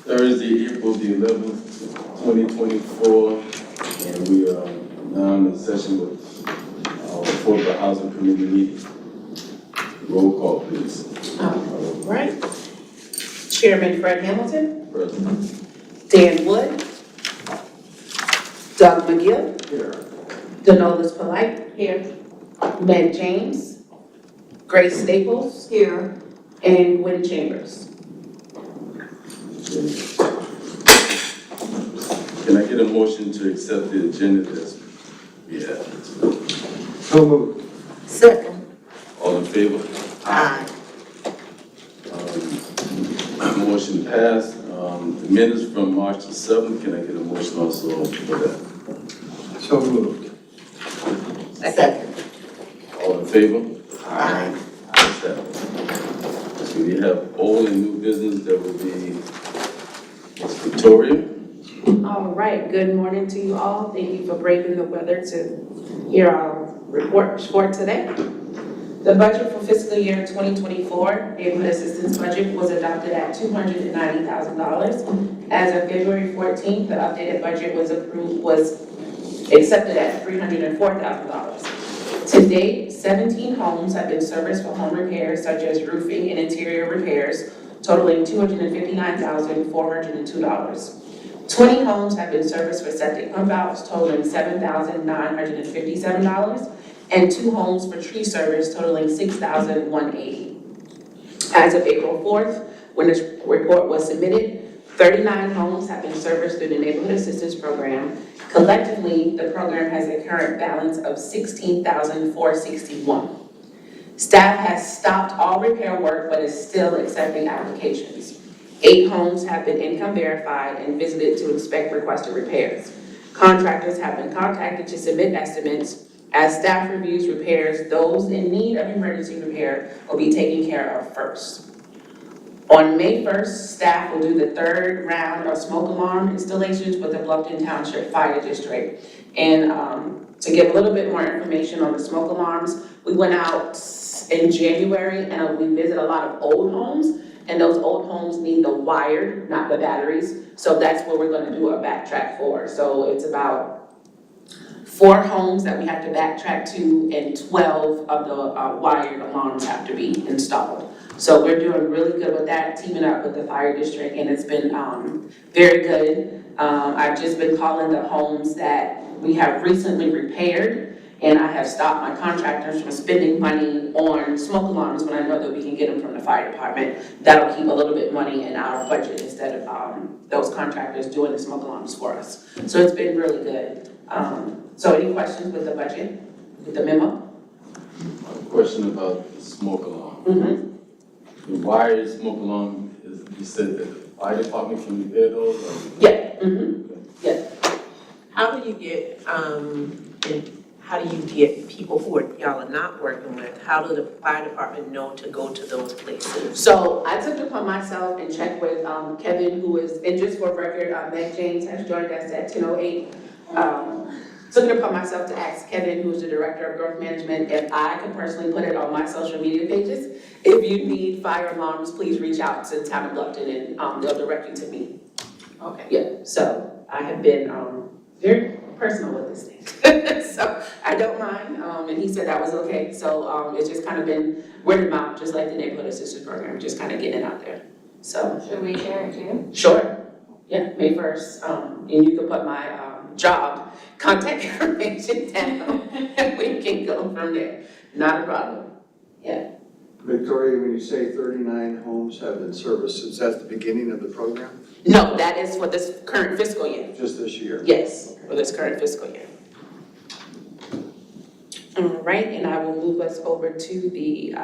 Thursday, April the 11th, 2024, and we are now in session with our Affordable Housing Committee meeting. Roll call, please. All right. Chairman Fred Hamilton, President. Dan Wood, Doug McGill, Here. Denolis Polite, here, Meg James, Grace Staples, here, and Gwen Chambers. Can I get a motion to accept the agenda as we have? So moved. Second. All in favor? Aye. Motion passed. The minutes from March the 7th, can I get a motion also for that? So moved. Second. All in favor? Aye. So we have old and new business, that would be Ms. Victoria. All right, good morning to you all. Thank you for braving the weather to hear our report for today. The budget for fiscal year 2024, neighborhood assistance budget, was adopted at $290,000. As of February 14th, the updated budget was accepted at $304,000. To date, 17 homes have been serviced for home repairs such as roofing and interior repairs, totaling $259,402. 20 homes have been serviced for septic pump outs, totaling $7,957. And 2 homes for tree service totaling $6,180. As of April 4th, when this report was submitted, 39 homes have been serviced through the Neighborhood Assistance Program. Collectively, the program has a current balance of $16,461. Staff has stopped all repair work but is still accepting applications. 8 homes have been income verified and visited to inspect requested repairs. Contractors have been contacted to submit estimates. As staff reviews repairs, those in need of emergency repair will be taken care of first. On May 1st, staff will do the 3rd round of smoke alarm installations with the Bluffton Township Fire District. And to give a little bit more information on the smoke alarms, we went out in January and we visited a lot of old homes, and those old homes need the wired, not the batteries. So that's what we're gonna do a backtrack for. So it's about 4 homes that we have to backtrack to, and 12 of the wired alarms have to be installed. So we're doing really good with that, teaming up with the fire district, and it's been very good. I've just been calling the homes that we have recently repaired, and I have stopped my contractors from spending money on smoke alarms when I know that we can get them from the fire department. That'll keep a little bit money in our budget instead of those contractors doing the smoke alarms for us. So it's been really good. So any questions with the budget, with the memo? A question about the smoke alarm. Mm-hmm. The wired smoke alarm, you said that the fire department can repair those? Or? Yeah, mm-hmm, yeah. How do you get, people who y'all are not working with, how do the fire department know to go to those places? So I took it upon myself and checked with Kevin, who is, and just for record, Meg James has joined us at 10:08. Took it upon myself to ask Kevin, who's the Director of Growth Management, if I can personally put it on my social media pages. If you need fire alarms, please reach out to the town of Bluffton and they'll direct you to me. Okay. Yeah, so I have been very personal with this thing. So I don't mind, and he said that was okay. So it's just kind of been word of mouth, just like the Neighborhood Assistance Program, just kind of getting it out there. So. Should we share it too? Sure. Yeah, May 1st, and you can put my job contact information down, and we can go from there. Not a problem. Yeah. Victoria, when you say 39 homes have been serviced, is that the beginning of the program? No, that is for this current fiscal year. Just this year? Yes, for this current fiscal year. All right, and I will move us over to the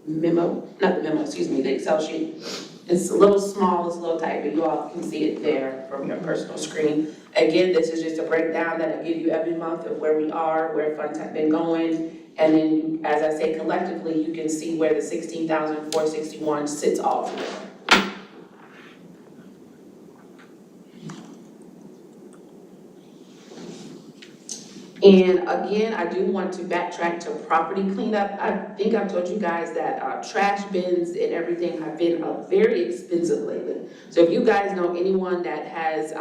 the Excel sheet. It's a little small, it's a little tight, but you all can see it there from your personal screen. Again, this is just a breakdown that I give you every month of where we are, where funds have been going. And then, as I say, collectively, you can see where the $16,461 sits all together. And again, I do want to backtrack to property cleanup. I think I've told you guys that trash bins and everything have been very expensive lately. So if you guys know anyone that has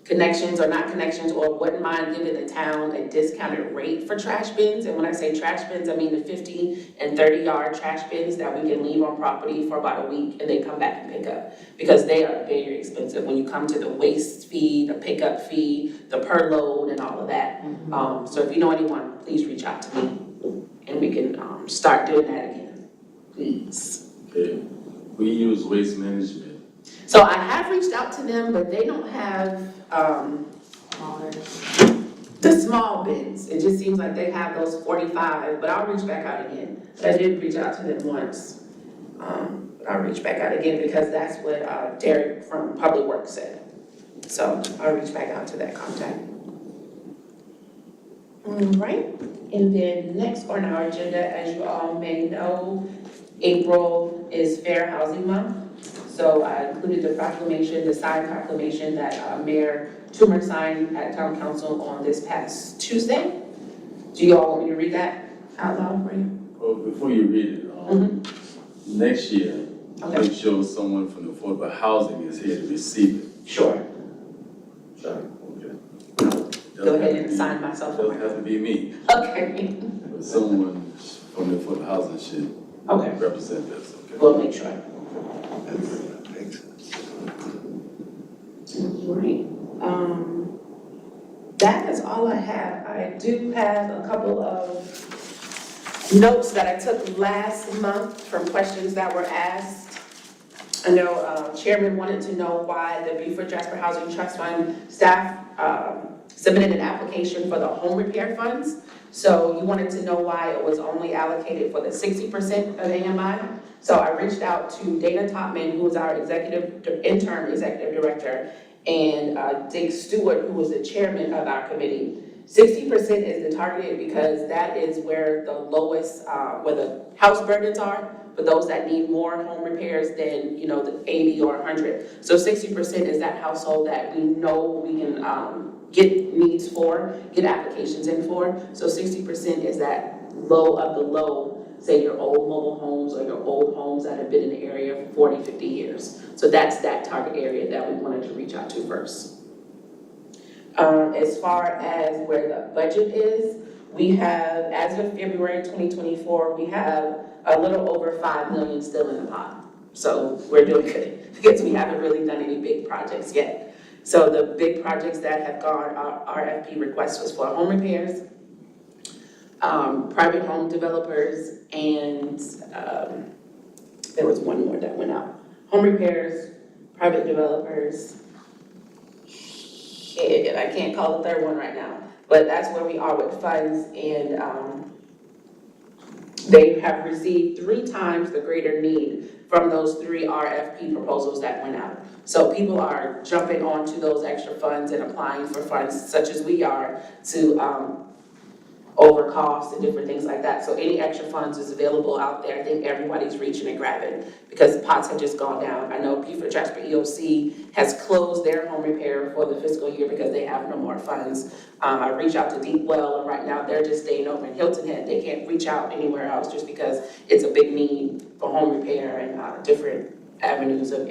connections or not connections, or wouldn't mind giving the town a discounted rate for trash bins, and when I say trash bins, I mean the 50 and 30-yard trash bins that we can leave on property for about a week and they come back and pick up, because they are very expensive when you come to the waste fee, the pickup fee, the per load, and all of that. So if you know anyone, please reach out to me and we can start doing that again, please. Okay, we use Waste Management. So I have reached out to them, but they don't have the small bins. It just seems like they have those 45, but I'll reach back out again. I did reach out to them once. I'll reach back out again because that's what Derek from Public Works said. So I'll reach back out to that contact. All right, and then next on our agenda, as you all may know, April is Fair Housing Month. So I included the proclamation, the signed proclamation that Mayor Toomer signed at Town Council on this past Tuesday. Do you all want me to read that out loud for you? Well, before you read it, next year, Okay. make sure someone from the affordable housing is here to receive it. Sure. Okay. Go ahead and sign myself. Doesn't have to be me, Okay. but someone from the affordable housing should Okay, represent us, okay? we'll make sure. Right. That is all I have. I do have a couple of notes that I took last month from questions that were asked. I know Chairman wanted to know why the Beaufort Jasper Housing Trust Fund staff submitted an application for the home repair funds. So you wanted to know why it was only allocated for the 60% of AMI. So I reached out to Dana Topman, who is our interim executive director, and Dick Stewart, who was the chairman of our committee. 60% is the target because that is where the lowest, where the house burdens are, for those that need more home repairs than, you know, the 80 or 100. So 60% is that household that we know we can get needs for, get applications in for. So 60% is that low of the low, say your old mobile homes or your old homes that have been in the area for 40, 50 years. So that's that target area that we wanted to reach out to first. As far as where the budget is, we have, as of February 2024, we have a little over 5 million still in the pot. So we're doing good because we haven't really done any big projects yet. So the big projects that have gone, our RFP request was for home repairs, private home developers, and there was one more that went out. Home repairs, private developers, and I can't call the third one right now, but that's where we are with funds, and they have received 3 times the greater need from those 3 RFP proposals that went out. So people are jumping onto those extra funds and applying for funds such as we are to over costs and different things like that. So any extra funds is available out there. I think everybody's reaching and grabbing because the pots have just gone down. I know Beaufort Jasper EOC has closed their home repair for the fiscal year because they have no more funds. I reached out to Deep Well, and right now they're just staying over in Hilton Head. They can't reach out anywhere else just because it's a big need for home repair and different avenues of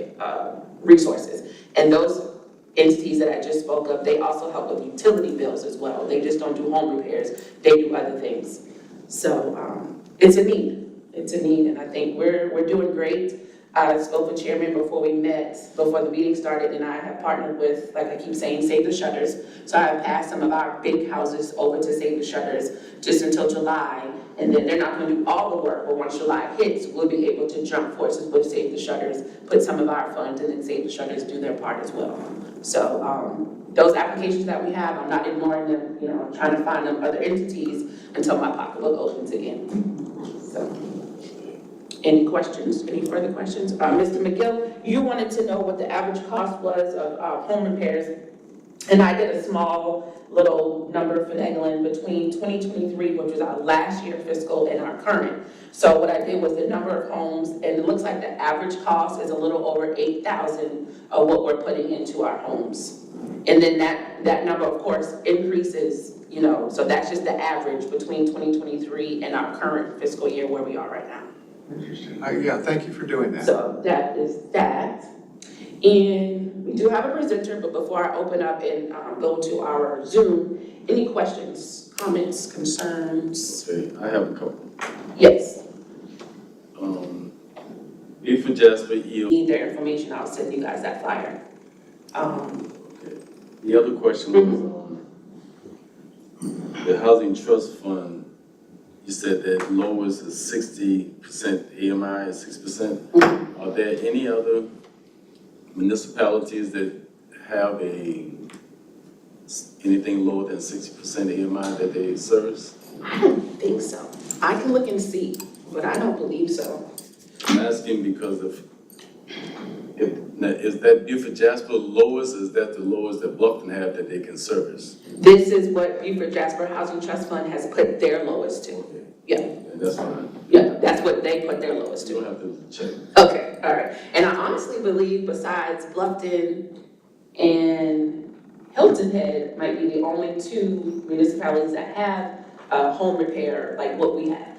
resources. And those entities that I just spoke of, they also help with utility bills as well. They just don't do home repairs, they do other things. So it's a need, and I think we're doing great. I spoke with Chairman before we met, before the meeting started, and I have partnered with, like I keep saying, Save the Shutters. So I have passed some of our big houses over to Save the Shutters just until July, and then they're not gonna do all the work, but once July hits, we'll be able to jump forces with Save the Shutters, put some of our funds, and then Save the Shutters do their part as well. So those applications that we have, I'm not ignoring them, you know, I'm trying to find them other entities until my pocketbook opens again. So, any questions, any further questions? Mr. McGill, you wanted to know what the average cost was of home repairs And I did a small little number finagling between 2023, which was our last year fiscal, and our current. So what I did was the number of homes, and it looks like the average cost is a little over 8,000 of what we're putting into our homes. And then that number, of course, increases, you know, so that's just the average between 2023 and our current fiscal year where we are right now. Interesting. Yeah, thank you for doing that. So that is that. And we do have a presenter, but before I open up and go to our Zoom, any questions, comments, concerns? Okay, I have a couple. Yes, Beaufort Jasper EO. need their information, I'll send you guys that flyer. The other question was, the Housing Trust Fund, you said that lowest is 60% AMI, 6%. Are there any other municipalities that have anything lower than 60% AMI that they service? I don't think so. I can look and see, but I don't believe so. I'm asking because is that Beaufort Jasper lowest, is that the lowest that Bluffton have that they can service? This is what Beaufort Jasper Housing Trust Fund has put their lowest to. Yeah, And that's fine. yeah, that's what they put their lowest You to. don't have to check. Okay, all right. And I honestly believe besides Bluffton and Hilton Head might be the only two municipalities that have home repair like what we have.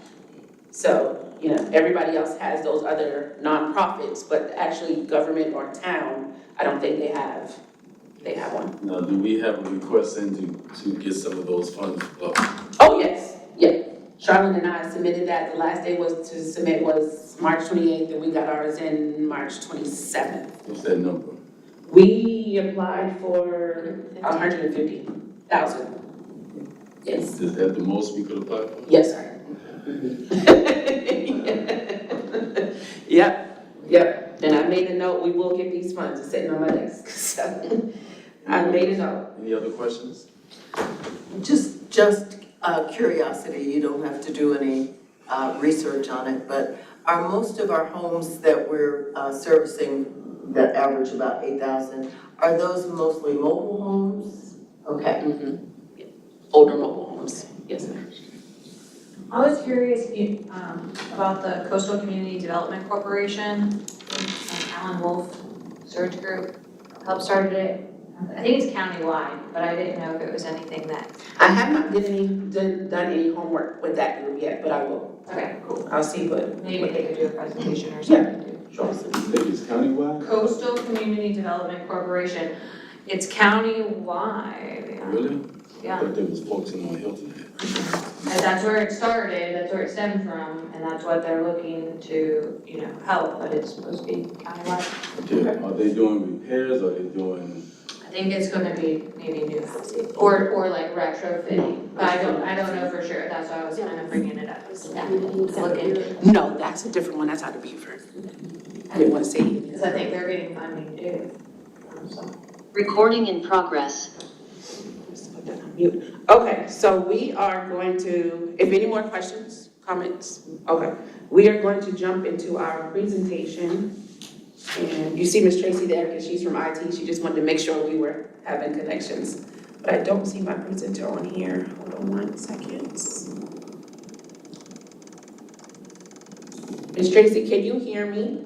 So, you know, everybody else has those other nonprofits, but actually government or town, I don't think they have one. Now, do we have a request in to get some of those funds for Bluffton? Oh, yes, yeah. Charlotte and I submitted that. The last day to submit was March 28th, and we got ours in March 27th. What's that number? We applied for 150,000. Yes, Is that the most we could apply for? yes, sir. Yep. And I made a note, we will get these funds, it's sitting on my desk, so I made a note. Any other questions? Just curiosity, you don't have to do any research on it, but are most of our homes that we're servicing that average about 8,000, are those mostly mobile homes? Okay. Older mobile homes, yes, sir. I was curious about the Coastal Community Development Corporation, Alan Wolf Surge Group helped started it. I think it's countywide, but I didn't know if it was anything that, I have not done any homework with that group yet, but I will. okay, cool. I'll see what. Maybe they could do a presentation or something too. Sure. You think it's countywide? Coastal Community Development Corporation, it's countywide, Really? I yeah. thought they was focusing on Hilton Head. And that's where it started, that's where it stemmed from, and that's what they're looking to, you know, help, but it's supposed to be countywide. Okay, are they doing repairs, or are they doing? I think it's gonna be maybe new housing, or like retrofitting, but I don't know for sure, that's why I was kind of bringing it up, to look into. No, that's a different one, that's out of Beaufort. I didn't want to say it. Because I think they're getting funding too, so. Recording in progress. Just put that on mute. Okay, so we are going to, if any more questions, comments, okay. We are going to jump into our presentation. And you see Miss Tracy there because she's from IT. She just wanted to make sure we were having connections. But I don't see my presenter on here. Hold on 1 second. Miss Tracy, can you hear me?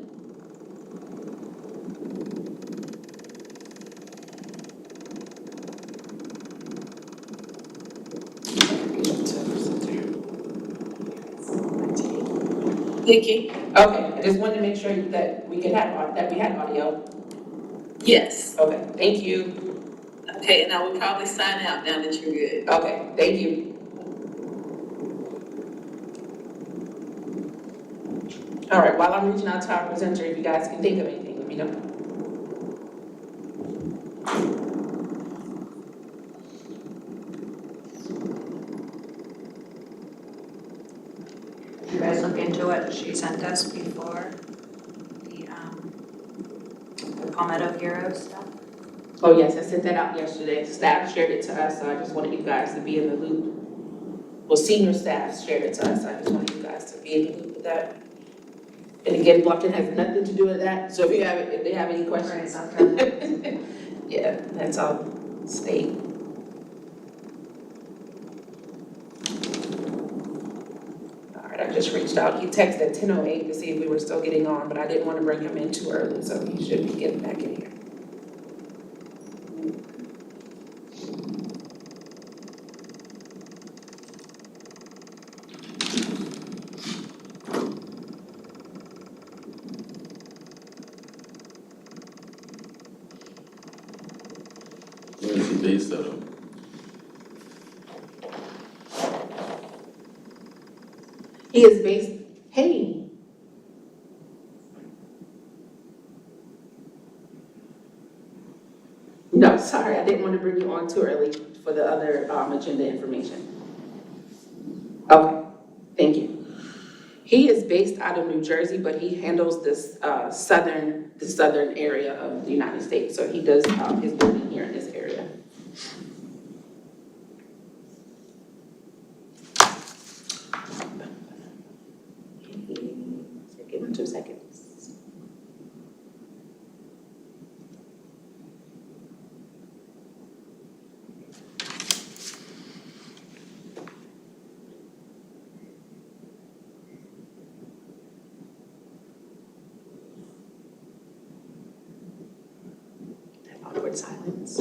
Vicky? Okay, I just wanted to make sure that we had audio. Yes. Okay, thank you. Okay, and I will probably sign out now that you're good. Okay, thank you. All right, while I'm reaching out to our presenter, if you guys can think of anything, let me know. Did you guys look into what she sent us before? The Palmetto Heroes stuff? Oh, yes, I sent that out yesterday. Staff shared it to us, so I just wanted you guys to be in the loop. Well, senior staff shared it to us, I just wanted you guys to be in the loop with that. And again, Bluffton has nothing to do with that, so if they have any questions. Right, Yeah, that's all State. All right, I just reached out. He texted at 10:08 to see if we were still getting on, but I didn't want to bring him in too early, so he should be getting back in here. Where is he based out of? He is based, hey. No, sorry, I didn't want to bring you on too early for the other agenda information. Okay, thank you. He is based out of New Jersey, but he handles this southern area of the United States. So he does his building here in this area. Give him 2 seconds. That awkward silence.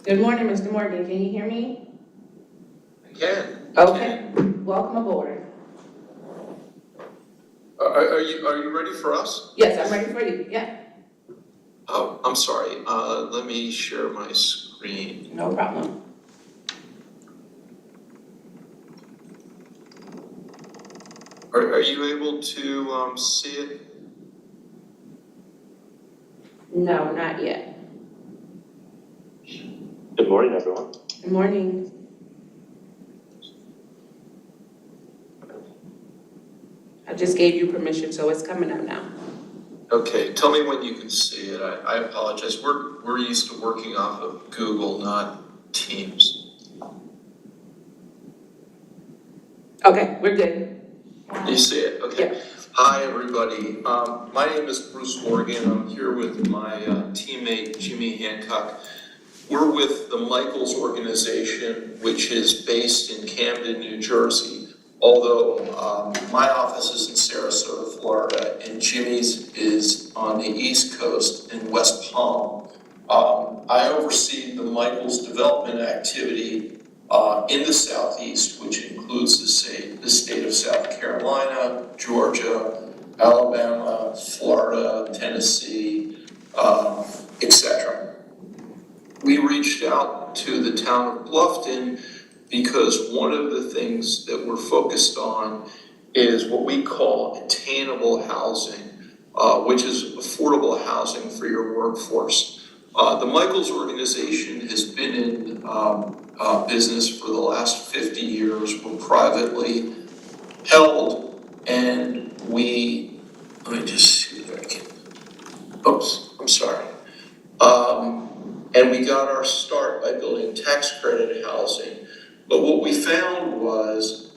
Good morning, Mr. Morgan. Can you hear me? I can. Okay, welcome aboard. Are you ready for us? Yes, I'm ready for you. Yeah, Oh, I'm sorry. Let me share my screen. no problem. Are you able to see it? No, not yet. Good morning, everyone. Good morning. I just gave you permission, so it's coming up now. Okay, tell me when you can see it. I apologize. We're used to working off of Google, not Teams. Okay, we're good. You see it? Okay. Yeah. Hi, everybody. My name is Bruce Morgan. I'm here with my teammate, Jimmy Hancock. We're with the Michaels Organization, which is based in Camden, New Jersey. Although my office is in Sarasota, Florida, and Jimmy's is on the East Coast in West Palm. I oversee the Michaels development activity in the Southeast, which includes the state of South Carolina, Georgia, Alabama, Florida, Tennessee, etc. We reached out to the town of Bluffton because one of the things that we're focused on is what we call attainable housing, which is affordable housing for your workforce. The Michaels Organization has been in business for the last 50 years. We're privately held, and let me just see if I can, oops, I'm sorry. And we got our start by building tax credit housing. But what we found was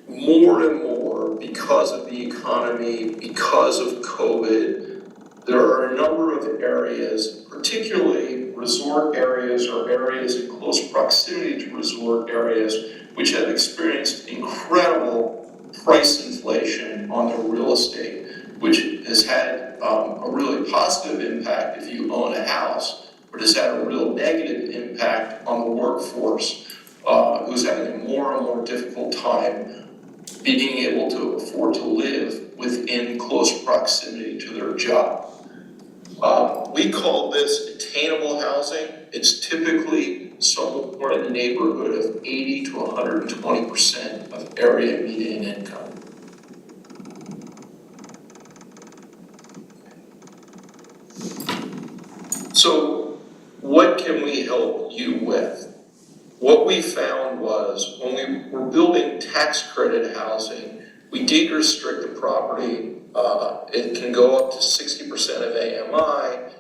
more and more, because of the economy, because of COVID, there are a number of areas, particularly resort areas or areas in close proximity to resort areas, which have experienced incredible price inflation on their real estate, which has had a really positive impact if you own a house, but has had a real negative impact on the workforce, who's having a more and more difficult time being able to afford to live within close proximity to their job. We call this attainable housing. It's typically somewhere in the neighborhood of 80 to 120% of area median income. So what can we help you with? What we found was when we were building tax credit housing, We deed restrict the property. It can go up to 60% of AMI.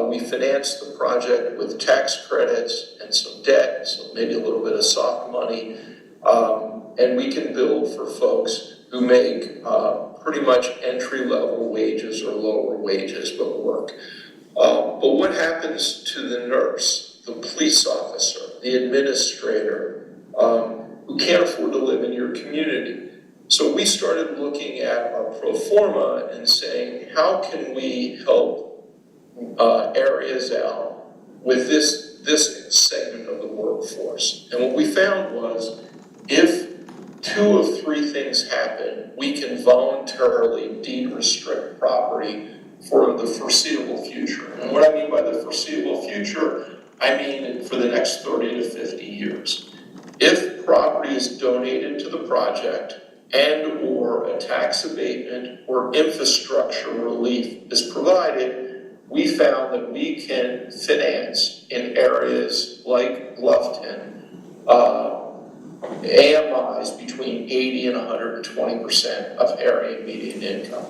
We finance the project with tax credits and some debt, so maybe a little bit of soft money. And we can build for folks who make pretty much entry-level wages or lower wages but work. But what happens to the nurse, the police officer, the administrator, who can't afford to live in your community? So we started looking at our pro forma and saying, how can we help areas out with this segment of the workforce? And what we found was, if 2 of 3 things happen, we can voluntarily deed restrict property for the foreseeable future. And what I mean by the foreseeable future, I mean for the next 30 to 50 years. If property is donated to the project and or a tax abatement or infrastructure relief is provided, we found that we can finance in areas like Bluffton, AMIs between 80 and 120% of area median income.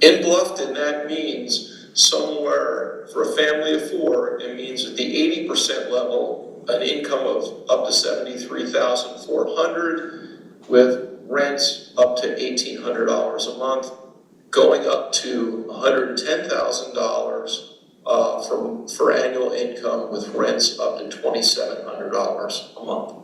In Bluffton, that means somewhere, for a family of 4, it means at the 80% level, an income of up to $73,400, with rents up to $1,800 a month, going up to $110,000 for annual income, with rents up to $2,700 a month.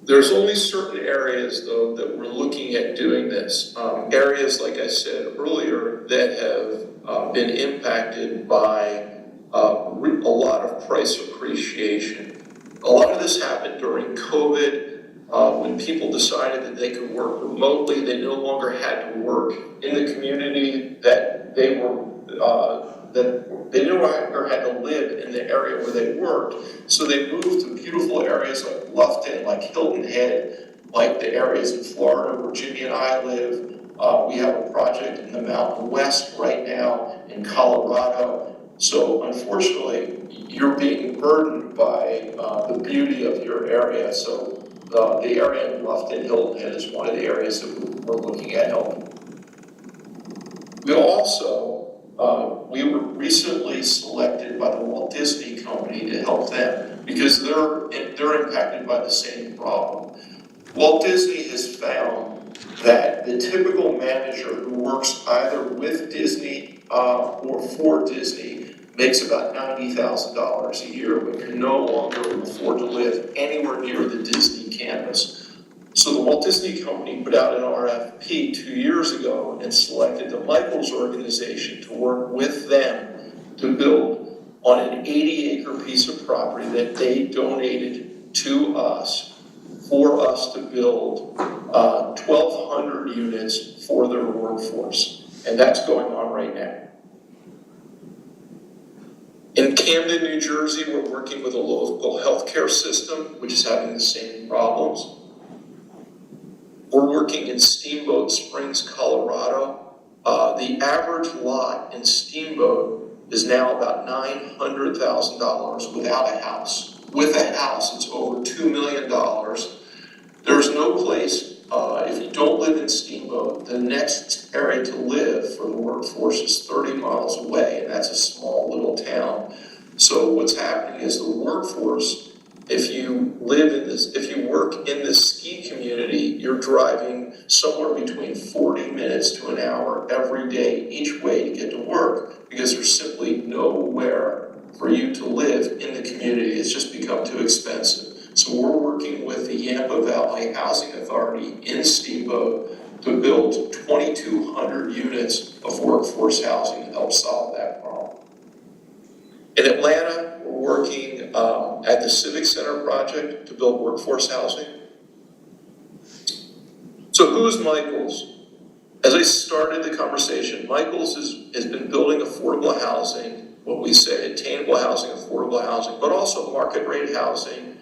There's only certain areas, though, that we're looking at doing this. Areas, like I said earlier, that have been impacted by a lot of price appreciation. A lot of this happened during COVID, when people decided that they could work remotely. They no longer had to work in the community that they were, that they no longer had to live in the area where they worked. So they moved to beautiful areas like Bluffton, like Hilton Head, like the areas in Florida where Jimmy and I live. We have a project in the Mountain West right now in Colorado. So unfortunately, you're being burdened by the beauty of your area. So the area in Bluffton, Hilton Head is one of the areas that we're looking at helping. We also, we were recently selected by the Walt Disney Company to help them because they're impacted by the same problem. Walt Disney has found that the typical manager who works either with Disney or for Disney makes about $90,000 a year, but can no longer afford to live anywhere near the Disney campus. So the Walt Disney Company put out an RFP 2 years ago and selected the Michaels organization to work with them to build on an 80-acre piece of property that they donated to us for us to build 1,200 units for their workforce. And that's going on right now. In Camden, New Jersey, we're working with a local healthcare system, which is having the same problems. We're working in Steamboat Springs, Colorado. The average lot in Steamboat is now about $900,000 without a house. With a house, it's over $2 million. There's no place, if you don't live in Steamboat, the next area to live for the workforce is 30 miles away, and that's a small little town. So what's happening is the workforce, if you work in this ski community, you're driving somewhere between 40 minutes to an hour every day each way to get to work, because there's simply nowhere for you to live in the community. It's just become too expensive. So we're working with the Yampa Valley Housing Authority in Steamboat to build 2,200 units of workforce housing to help solve that problem. In Atlanta, we're working at the Civic Center project to build workforce housing. So who's Michaels? As I started the conversation, Michaels has been building affordable housing, what we say attainable housing, affordable housing, but also market rate housing,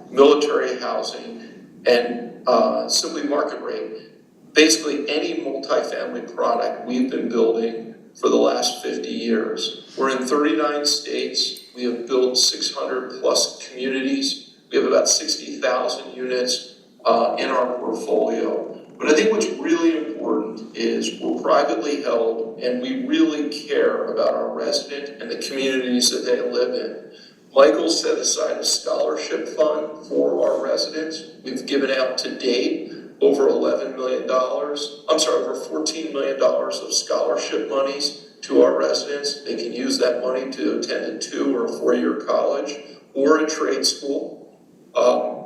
military housing, and simply market rate. Basically any multifamily product we've been building for the last 50 years. We're in 39 states. We have built 600+ communities. We have about 60,000 units in our portfolio. But I think what's really important is we're privately held and we really care about our resident and the communities that they live in. Michael set aside a scholarship fund for our residents. We've given out to date over $11 million, over $14 million of scholarship monies to our residents. They can use that money to attend a 2 or 4-year college or a trade school.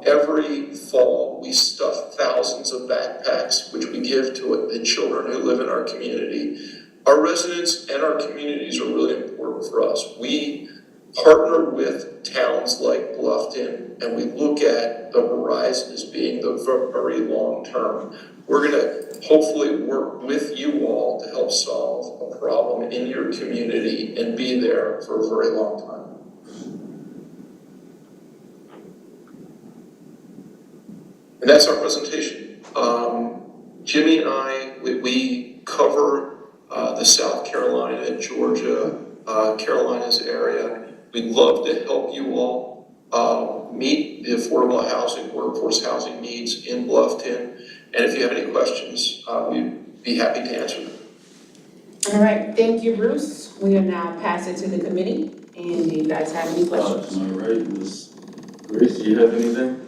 Every fall, we stuff thousands of backpacks, which we give to the children who live in our community. Our residents and our communities are really important for us. We partner with towns like Bluffton, and we look at the horizon as being the very long term. We're gonna hopefully work with you all to help solve a problem in your community and be there for a very long time. And that's our presentation. Jimmy and I, we cover the South Carolina, Georgia, Carolinas area. We'd love to help you all meet the affordable housing, workforce housing needs in Bluffton. And if you have any questions, we'd be happy to answer them. All right, thank you, Bruce. We will now pass it to the committee, and do you guys have any questions? All right, Ms. Grace, do you have anything?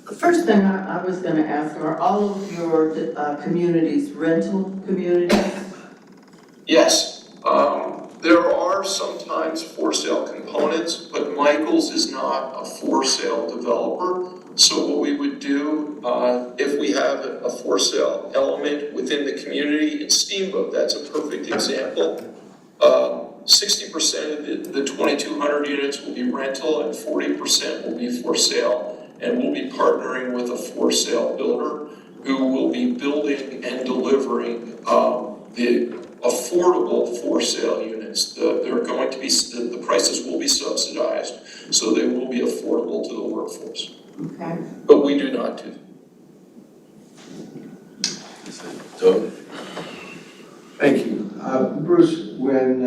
The first thing I was gonna ask, are all of your communities rental communities? Yes, there are sometimes for sale components, but Michael's is not a for sale developer. So what we would do, if we have a for sale element within the community, in Steamboat, that's a perfect example. 60% of the 2,200 units will be rental and 40% will be for sale. And we'll be partnering with a for sale builder who will be building and delivering the affordable for sale units. They're going to be, the prices will be subsidized, so they will be affordable to the workforce. Okay. But we do not do that. Doug? Thank you. Bruce, when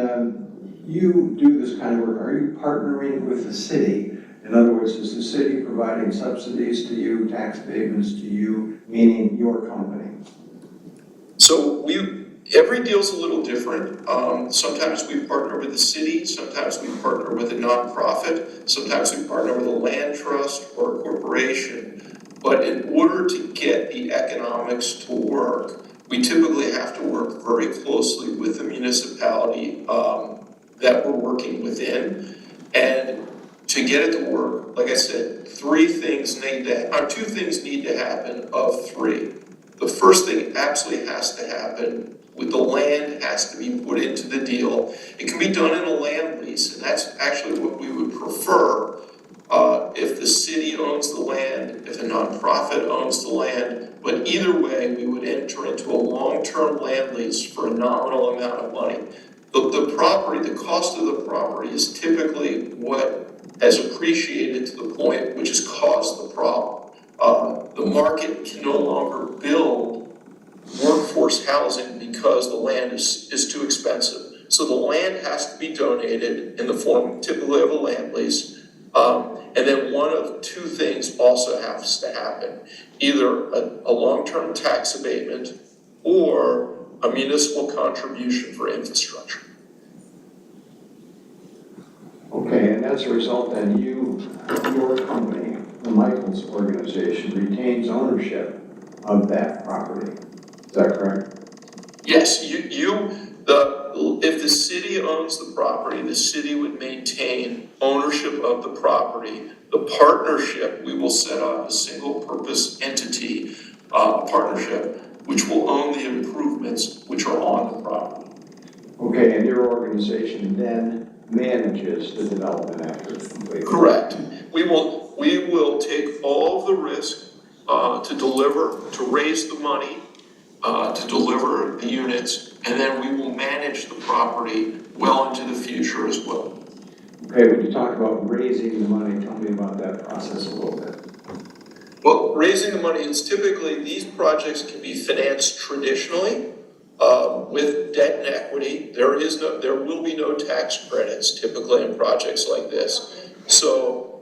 you do this kind of work, are you partnering with the city? In other words, is the city providing subsidies to you, tax payments to you, meaning your company? So every deal's a little different. Sometimes we partner with the city, sometimes we partner with a nonprofit, sometimes we partner with a land trust or a corporation. But in order to get the economics to work, we typically have to work very closely with the municipality that we're working within. And to get it to work, like I said, two things need to happen of 3. The first thing absolutely has to happen with the land has to be put into the deal. It can be done in a land lease, and that's actually what we would prefer. If the city owns the land, if a nonprofit owns the land, but either way, we would enter into a long-term land lease for a nominal amount of money. The property, the cost of the property is typically what has appreciated to the point which has caused the problem. The market can no longer build workforce housing because the land is too expensive. So the land has to be donated in the form typically of a land lease. And then one of 2 things also has to happen. Either a long-term tax abatement or a municipal contribution for infrastructure. Okay, and as a result, then your company, the Michaels organization, retains ownership of that property. Is that correct? Yes, if the city owns the property, the city would maintain ownership of the property. The partnership, we will set up a single purpose entity partnership, which will own the improvements which are on the property. Okay, and your organization then manages the development after it's completed? Correct. We will take all of the risk to deliver, to raise the money, to deliver the units, and then we will manage the property well into the future as well. Okay, when you talk about raising the money, tell me about that process a little bit. Well, raising the money is typically, these projects can be financed traditionally. With debt and equity, there will be no tax credits typically in projects like this. So,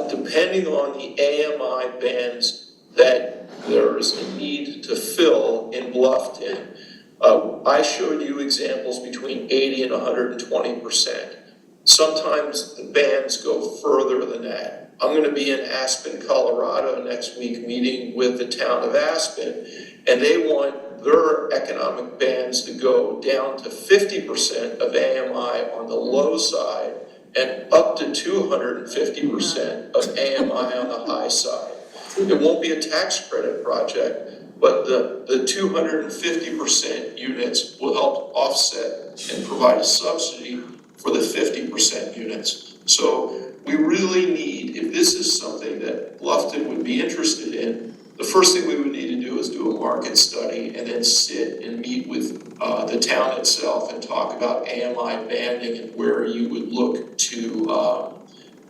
depending on the AMI bands that there is a need to fill in Bluffton, I showed you examples between 80 and 120%. Sometimes the bands go further than that. I'm gonna be in Aspen, Colorado next week, meeting with the town of Aspen, and they want their economic bands to go down to 50% of AMI on the low side and up to 250% of AMI on the high side. It won't be a tax credit project, but the 250% units will help offset and provide a subsidy for the 50% units. So we really need, if this is something that Bluffton would be interested in, the first thing we would need to do is do a market study and then sit and meet with the town itself and talk about AMI banding and where you would look to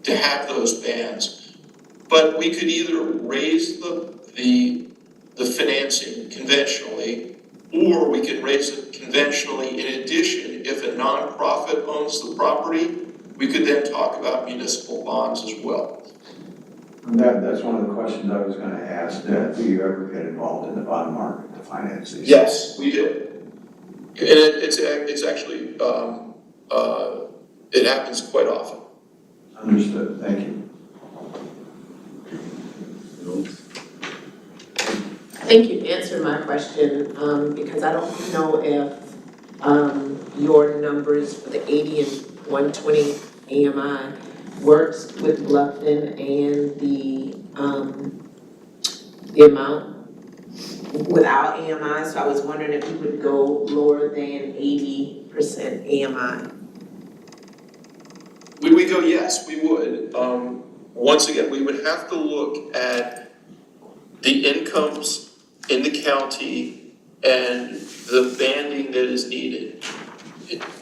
have those bands. But we could either raise the financing conventionally, or we can raise it conventionally. In addition, if a nonprofit owns the property, we could then talk about municipal bonds as well. And that's one of the questions I was gonna ask, that do you ever get involved in the bond market to finance these? Yes, we do. And it's actually, it happens quite often. Understood, thank you. I think you answered my question, because I don't know if, your numbers for the 80 and 120 AMI works with Bluffton and the amount without AMI, so I was wondering if you would go lower than 80% AMI. Would we go? Yes, we would. Once again, we would have to look at the incomes in the county and the banding that is needed.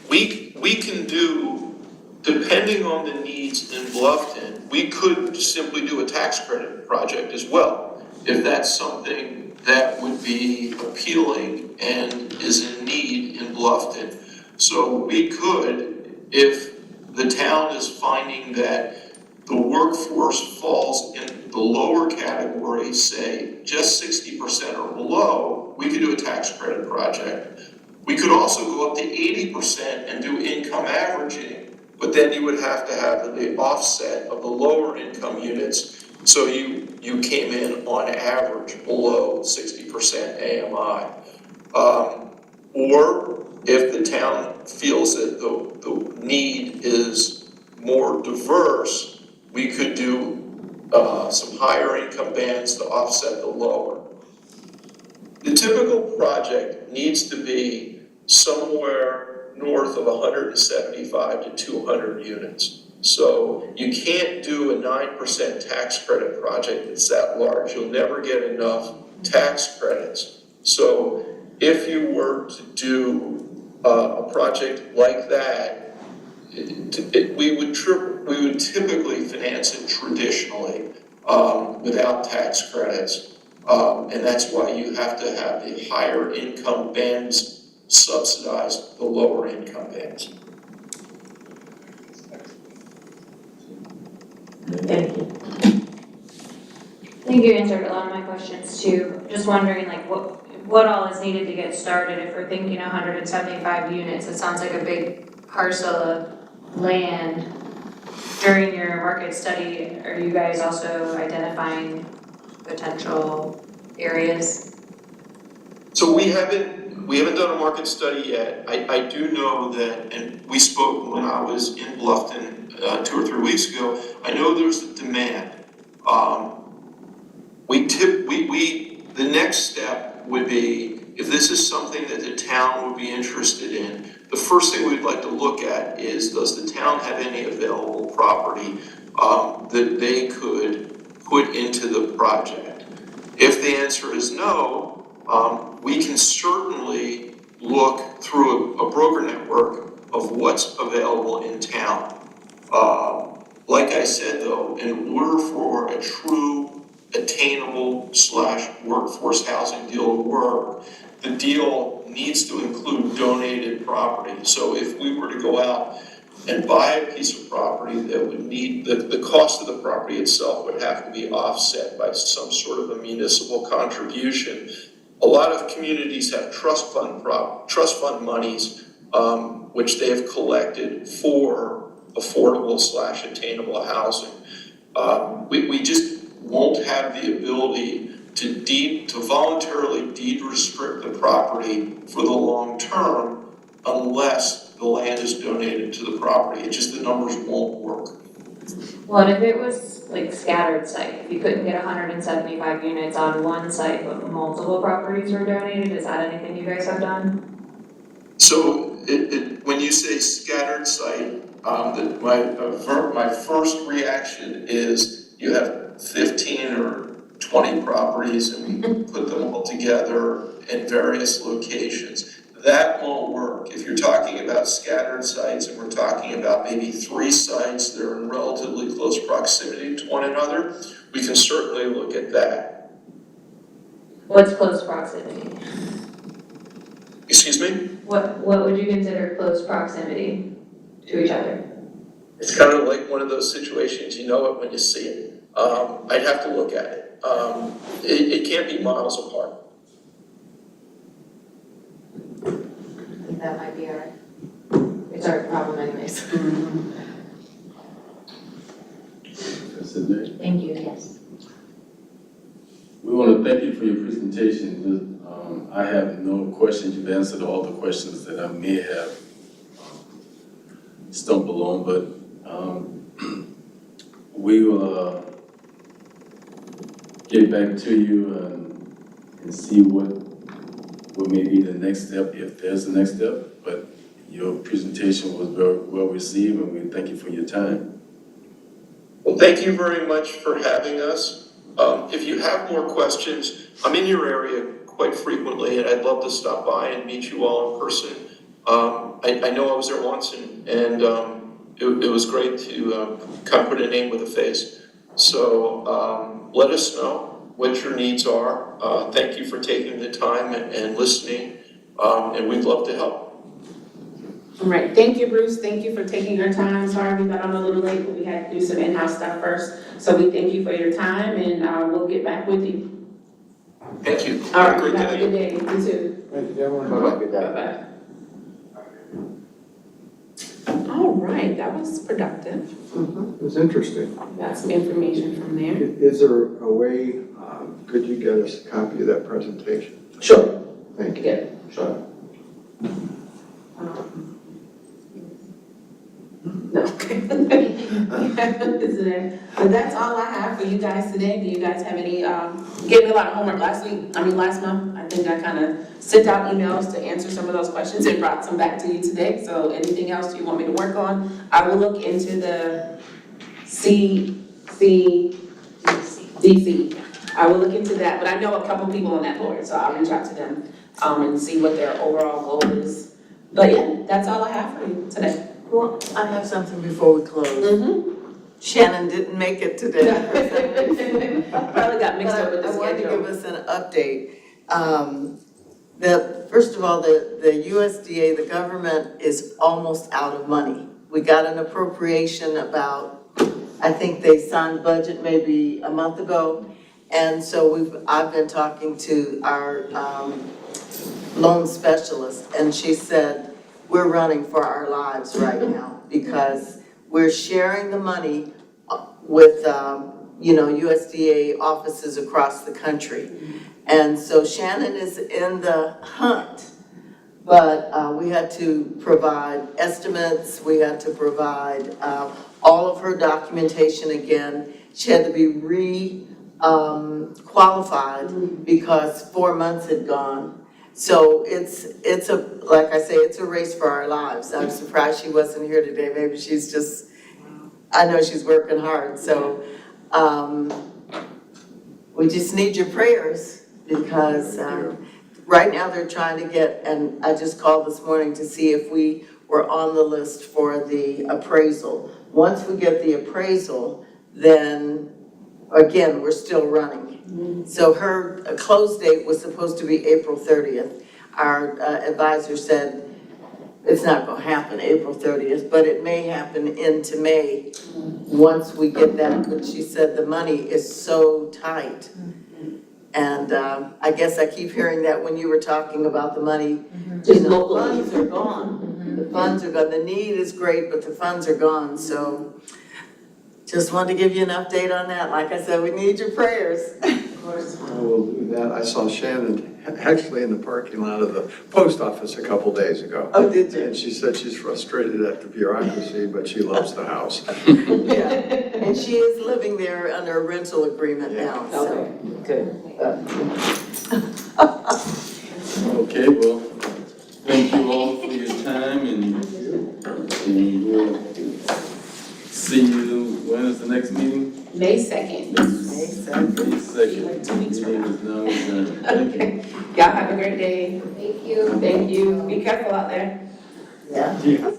We can do, depending on the needs in Bluffton, we could simply do a tax credit project as well, if that's something that would be appealing and is in need in Bluffton. So we could, if the town is finding that the workforce falls in the lower category, say just 60% or below, we could do a tax credit project. We could also go up to 80% and do income averaging, but then you would have to have the offset of the lower income units, so you came in on average below 60% AMI. Or if the town feels that the need is more diverse, we could do some higher income bands to offset the lower. The typical project needs to be somewhere north of 175 to 200 units. So you can't do a 9% tax credit project that's that large. You'll never get enough tax credits. So if you were to do a project like that, we would typically finance it traditionally without tax credits. And that's why you have to have the higher income bands subsidize the lower income bands. Thank you. I think you answered a lot of my questions too. Just wondering like what all is needed to get started if we're thinking 175 units. It sounds like a big parcel of land. During your market study, are you guys also identifying potential areas? So we haven't done a market study yet. I do know that, and we spoke when I was in Bluffton 2 or 3 weeks ago, I know there's a demand. The next step would be, if this is something that the town would be interested in, the first thing we'd like to look at is, does the town have any available property that they could put into the project? If the answer is no, we can certainly look through a broker network of what's available in town. Like I said though, in order for a true attainable/workforce housing deal to work, the deal needs to include donated property. So if we were to go out and buy a piece of property that would need, the cost of the property itself would have to be offset by some sort of a municipal contribution. A lot of communities have trust fund monies, which they have collected for affordable/attainable housing. We just won't have the ability to voluntarily deed restrict the property for the long term unless the land is donated to the property. It just, the numbers won't work. What if it was like scattered site? If you couldn't get 175 units on one site, but multiple properties were donated, is that anything you guys have done? So when you say scattered site, my first reaction is you have 15 or 20 properties and we put them all together in various locations. That won't work. If you're talking about scattered sites and we're talking about maybe 3 sites that are in relatively close proximity to one another, we can certainly look at that. What's close proximity? Excuse me? What would you consider close proximity to each other? It's kind of like one of those situations, you know it when you see it. I'd have to look at it. It can't be miles apart. I think that might be it's our problem anyways. That's it, Nick. Thank you, yes. We want to thank you for your presentation. I have no questions. You've answered all the questions that I may have stumbled on, but we will get back to you and see what may be the next step, if there's a next step. But your presentation was very well received, and we thank you for your time. Well, thank you very much for having us. If you have more questions, I'm in your area quite frequently, and I'd love to stop by and meet you all in person. I know I was there once, and it was great to kind of put a name with a face. So let us know what your needs are. Thank you for taking the time and listening, and we'd love to help. All right, thank you, Bruce. Thank you for taking your time. Sorry we got on a little late, but we had to do some in-house stuff first. So we thank you for your time, and we'll get back with you. Thank you. All Have a right, great have a day. good day. You too. Thank you, gentlemen. Bye-bye. Good day. Bye-bye. All right, that was productive. It was interesting. Got some information from there. Is there a way, could you get us a copy of that presentation? Sure. Thank you. Yeah, sure. No. But that's all I have for you guys today. Do you guys have any, gave me a lot of homework last month. I think I kind of sent out emails to answer some of those questions and brought some back to you today. So anything else you want me to work on, I will look into the DC. I will look into that, but I know a couple people on that board, so I'll reach out to them, and see what their overall goal is. But yeah, that's all I have for you today. Well, I have something before we close. Mm-hmm. Shannon didn't make it today. Probably got mixed up with the I wanted to give schedule. us an update. First of all, the USDA, the government is almost out of money. We got an appropriation about, I think they signed budget maybe a month ago. And so I've been talking to our loan specialist, and she said, we're running for our lives right now because we're sharing the money with, USDA offices across the country. And so Shannon is in the hunt, but we had to provide estimates, we had to provide all of her documentation again. She had to be qualified because 4 months had gone. So it's like I say, it's a race for our lives. I'm surprised she wasn't here today. Maybe she's just, I know she's working hard. So we just need your prayers because right now they're trying to get, and I just called this morning to see if we were on the list for the appraisal. Once we get the appraisal, then again, we're still running. So her close date was supposed to be April 30th. Our advisor said it's not gonna happen April 30th, but it may happen into May once we get that. But she said the money is so tight. And I guess I keep hearing that when you were talking about the money. Just You know, locally. funds are gone. The funds are gone. The need is great, but the funds are gone, so just wanted to give you an update on that. Like I said, we need your prayers. Of course. I will do that. I saw Shannon actually in the parking lot of the post office a couple days ago. Oh, did you? And she said she's frustrated at the bureaucracy, but she loves the house. Yeah, and she is living there under a rental agreement now, so. Okay, good. Okay, well, thank you all for your time and we'll see you, when is the next meeting? May 2nd. May 2nd. May 2nd. Like 2 weeks from now. Meeting is now adjourned. Thank you. Okay, y'all have a great day. Thank you. Thank you. Be careful out there. Yeah.